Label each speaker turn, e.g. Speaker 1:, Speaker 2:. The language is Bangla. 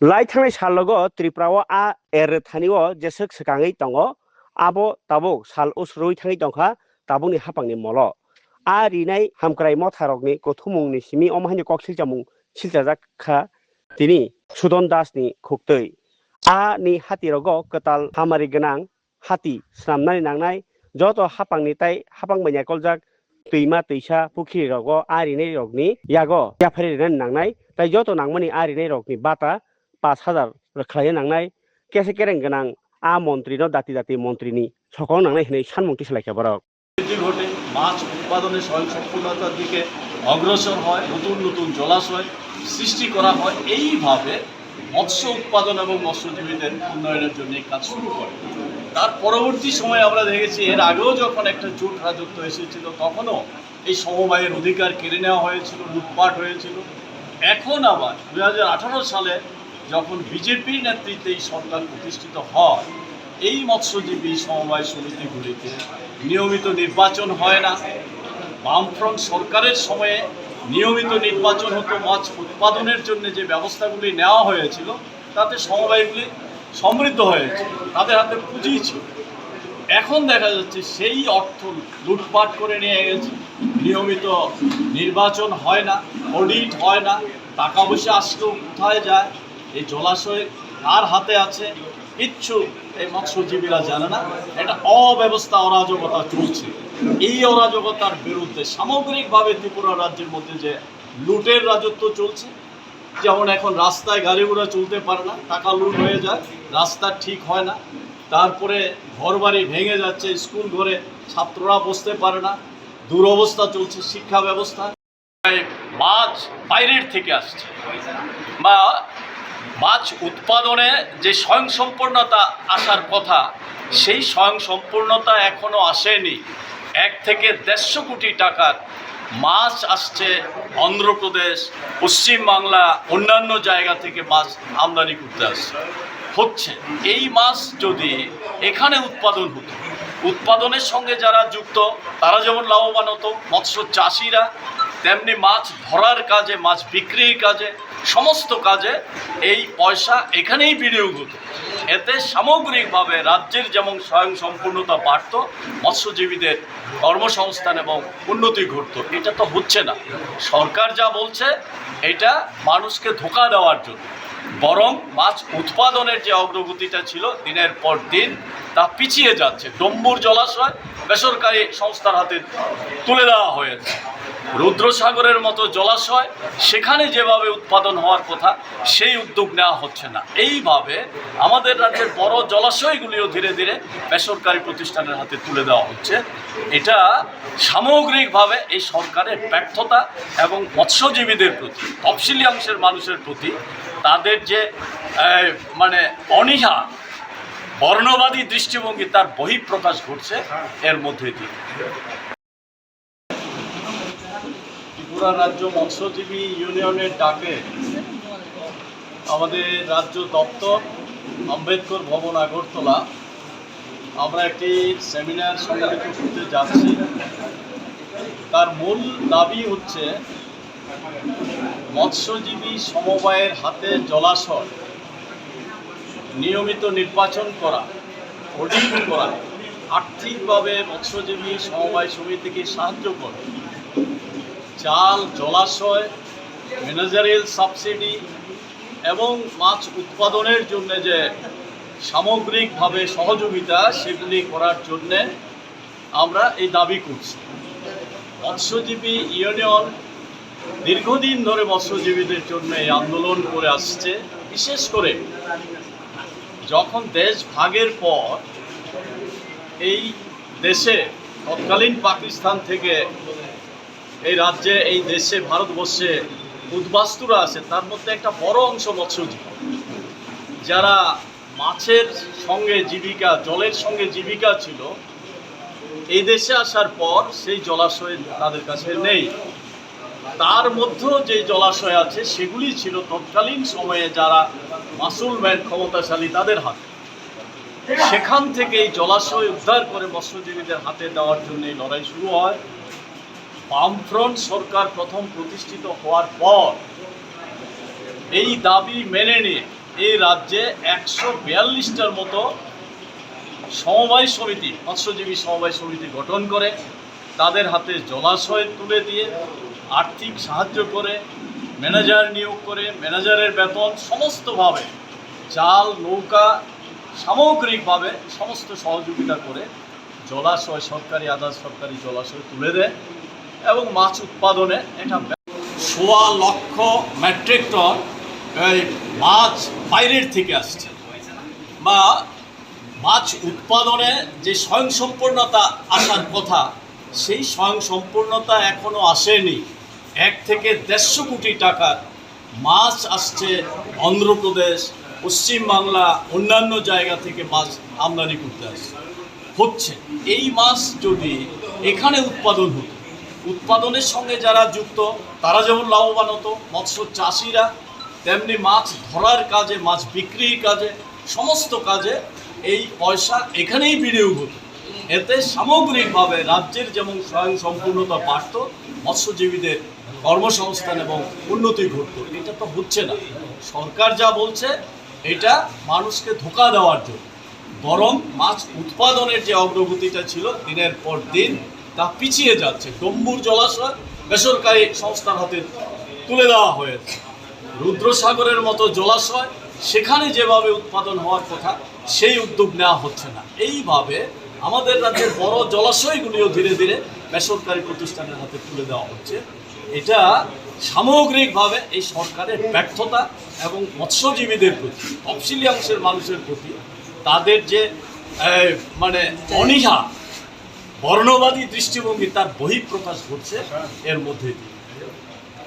Speaker 1: Lai thang sal logo Tripura a Thaniwo jesek sekangai tongo abo tabuk sal usrui thangai tongkha tabungni hapangni molo a rinai hamkrai motharokni kothumungni simi omahani koksil jamung siljajak kha tini Sudon Das ni khuktui a ni hati rogo ketal hamari genang hati snamnani nangnai joto hapangni tai hapang banya koljak tuima tuisa pukhi rogo a rinai rokni yago yapari ren nangnai tai joto nangmani a rinai rokni bata 5,000 রক্ষায় নাংনাই কেসে কেরেং গনাং আ মন্ত্রী ন দাতি দাতি মন্ত্রীনি সকল নাংনাই হনে সানমুক্তি সালাইখা বড়
Speaker 2: ঘটে মাছ উৎপাদনে স্বয়ংসম্পূর্ণতার দিকে অগ্রসর হয়, নতুন নতুন জলাশয় সৃষ্টি করা হয়। এইভাবে মৎস্য উৎপাদন এবং মৎস্যজীবীদের উন্নয়নের জন্য কাজ শুরু করে। তার পরবর্তী সময়ে আমরা দেখেছি এর আগেও যখন একটা জোট রাজত্ব এসেছিল তখনও এই সমবায়ের অধিকার কেড়ে নেওয়া হয়েছিল, লুটপাট হয়েছিল। এখন আবার 2018 সালে যখন বিজেপির নেতৃত্বে এই সরকার প্রতিষ্ঠিত হয়, এই মৎস্যজীবী সমবায় সমিতিগুলিতে নিয়মিত নির্বাচন হয় না। বামফ্রন্ট সরকারের সময়ে নিয়মিত নির্বাচন হতো, মাছ উৎপাদনের জন্য যে ব্যবস্থাগুলি নেওয়া হয়েছিল তাতে সমবায়গুলি সমৃদ্ধ হয়েছিল, তাদের হাতে পুঁজি ছিল। এখন দেখা যাচ্ছে সেই অর্থ লুটপাট করে নিয়ে গেছে, নিয়মিত নির্বাচন হয় না, অডিট হয় না, টাকা পয়সা আসলেও কোথায় যায়, এই জলাশয় কার হাতে আছে কিচ্ছু এই মৎস্যজীবীরা জানে না। একটা অব্যবস্থা অরাজকতা চলছে। এই অরাজকতার বিরুদ্ধে সামগ্রিকভাবে ত্রিপুরা রাজ্যের মধ্যে যে লুটের রাজত্ব চলছে, যেমন এখন রাস্তায় গাড়ি ঘোড়া চলতে পারে না, টাকা লুট হয়ে যায়, রাস্তা ঠিক হয় না, তারপরে ঘরবাড়ি ভেঙে যাচ্ছে, স্কুল ঘরে ছাত্ররা বসতে পারে না, দুরবস্থা চলছে শিক্ষা ব্যবস্থা। মাছ বাইরের থেকে আসছে বা মাছ উৎপাদনে যে স্বয়ংসম্পূর্ণতা আসার কথা সেই স্বয়ংসম্পূর্ণতা এখনও আসেনি। 1 থেকে 150 কোটি টাকার মাছ আসছে অন্ধ্রপ্রদেশ, পশ্চিমবাংলা, অন্যান্য জায়গা থেকে মাছ আমদানি করতে হচ্ছে। এই মাছ যদি এখানে উৎপাদন হতো, উৎপাদনের সঙ্গে যারা যুক্ত তারা যেমন লাভবান হতো, মৎস্য চাষিরা তেমনি মাছ ধরার কাজে, মাছ বিক্রির কাজে, সমস্ত কাজে এই পয়সা এখানেই বিনিয়োগ হতো। এতে সামগ্রিকভাবে রাজ্যের যেমন স্বয়ংসম্পূর্ণতা বাড়ত, মৎস্যজীবীদের কর্মসংস্থান এবং উন্নতি ঘটত। এটা তো হচ্ছে না। সরকার যা বলছে এটা মানুষকে ধোঁকা দেওয়ার জন্য, বরং মাছ উৎপাদনের যে অগ্রগতিটা ছিল দিনের পর দিন তা পিছিয়ে যাচ্ছে। ডম্বুর জলাশয় বেসরকারি সংস্থার হাতে তুলে দেওয়া হয়েছে। রুদ্রসাগরের মতো জলাশয়, সেখানে যেভাবে উৎপাদন হওয়ার কথা সেই উদ্যোগ নেওয়া হচ্ছে না। এইভাবে আমাদের রাজ্যের বড় জলাশয়গুলিও ধীরে ধীরে বেসরকারি প্রতিষ্ঠানের হাতে তুলে দেওয়া হচ্ছে। এটা সামগ্রিকভাবে এই সরকারের ব্যর্থতা এবং মৎস্যজীবীদের প্রতি, তফসিলি অংশের মানুষের প্রতি তাদের যে অনীহা, বর্ণবাদী দৃষ্টিভঙ্গি তার বহিঃপ্রকাশ ঘটছে এর মধ্যে দিয়ে। ত্রিপুরা রাজ্য মৎস্যজীবী ইউনিয়নের ডাকে আমাদের রাজ্য দপ্তর আম্বেদকর ভবন আগরতলা আমরা একটি সেমিনার সংগঠিত করতে যাচ্ছি। তার মূল দাবি হচ্ছে মৎস্যজীবী সমবায়ের হাতে জলাশয় নিয়মিত নির্বাচন করা, অডিট করা, আর্থিকভাবে মৎস্যজীবী সমবায় সমিতিকে সাহায্য করা, জাল, জলাশয়, ম্যানেজারিয়াল সাবসিডি এবং মাছ উৎপাদনের জন্য যে সামগ্রিকভাবে সহযোগিতা সেগুলি করার জন্যে আমরা এই দাবি করছি। মৎস্যজীবী ইউনিয়ন দীর্ঘদিন ধরে মৎস্যজীবীদের জন্য এই আন্দোলন করে আসছে। বিশেষ করে যখন দেশ ভাগের পর এই দেশে তৎকালীন পাকিস্তান থেকে এই রাজ্যে, এই দেশে, ভারতবর্ষে উদ্বাস্তুরা আছে, তার মধ্যে একটা বড় অংশ মৎস্যজীবী, যারা মাছের সঙ্গে জীবিকা, জলের সঙ্গে জীবিকা ছিল। এই দেশে আসার পর সেই জলাশয় তাদের কাছে নেই। তার মধ্যেও যে জলাশয় আছে সেগুলি ছিল তৎকালীন সময়ে যারা মাসুলম্যান, ক্ষমতাশালী, তাদের হাতে। সেখান থেকে এই জলাশয় উদ্ধার করে মৎস্যজীবীদের হাতে দেওয়ার জন্য এই লড়াই শুরু হয়। বামফ্রন্ট সরকার প্রথম প্রতিষ্ঠিত হওয়ার পর এই দাবি মেনে নিয়ে এই রাজ্যে 142টার মতো সমবায় সমিতি, মৎস্যজীবী সমবায় সমিতি গঠন করে তাদের হাতে জলাশয় তুলে দিয়ে আর্থিক সাহায্য করে, ম্যানেজার নিয়োগ করে, ম্যানেজারের বেতন সমস্তভাবে, জাল, নৌকা, সামগ্রিকভাবে সমস্ত সহযোগিতা করে জলাশয়, সরকারি আধা সরকারি জলাশয় তুলে দেয় এবং মাছ উৎপাদনে এটা 1.25 লক্ষ মেট্রিক টন এই মাছ বাইরের থেকে আসছে, বা মাছ উৎপাদনে যে স্বয়ংসম্পূর্ণতা আসার কথা সেই স্বয়ংসম্পূর্ণতা এখনও আসেনি। 1 থেকে 150 কোটি টাকার মাছ আসছে অন্ধ্রপ্রদেশ, পশ্চিমবাংলা, অন্যান্য জায়গা থেকে মাছ আমদানি করতে হচ্ছে। এই মাছ যদি এখানে উৎপাদন হতো, উৎপাদনের সঙ্গে যারা যুক্ত তারা যেমন লাভবান হতো, মৎস্য চাষিরা তেমনি মাছ ধরার কাজে, মাছ বিক্রির কাজে, সমস্ত কাজে এই পয়সা এখানেই বিনিয়োগ হতো। এতে সামগ্রিকভাবে রাজ্যের যেমন স্বয়ংসম্পূর্ণতা বাড়ত, মৎস্যজীবীদের কর্মসংস্থান এবং উন্নতি ঘটত। এটা তো হচ্ছে না। সরকার যা বলছে এটা মানুষকে ধোঁকা দেওয়ার জন্য, বরং মাছ উৎপাদনের যে অগ্রগতিটা ছিল দিনের পর দিন তা পিছিয়ে যাচ্ছে। ডম্বুর জলাশয় বেসরকারি সংস্থার হাতে তুলে দেওয়া হয়েছে। রুদ্রসাগরের মতো জলাশয়, সেখানে যেভাবে উৎপাদন হওয়ার কথা সেই উদ্যোগ নেওয়া হচ্ছে না। এইভাবে আমাদের রাজ্যের বড় জলাশয়গুলিও ধীরে ধীরে বেসরকারি প্রতিষ্ঠানের হাতে তুলে দেওয়া হচ্ছে। এটা সামগ্রিকভাবে এই সরকারের ব্যর্থতা এবং মৎস্যজীবীদের প্রতি, তফসিলি অংশের মানুষের প্রতি তাদের যে মানে অনীহা, বর্ণবাদী দৃষ্টিভঙ্গি, তার বহিঃপ্রকাশ ঘটছে এর মধ্যে দিয়ে।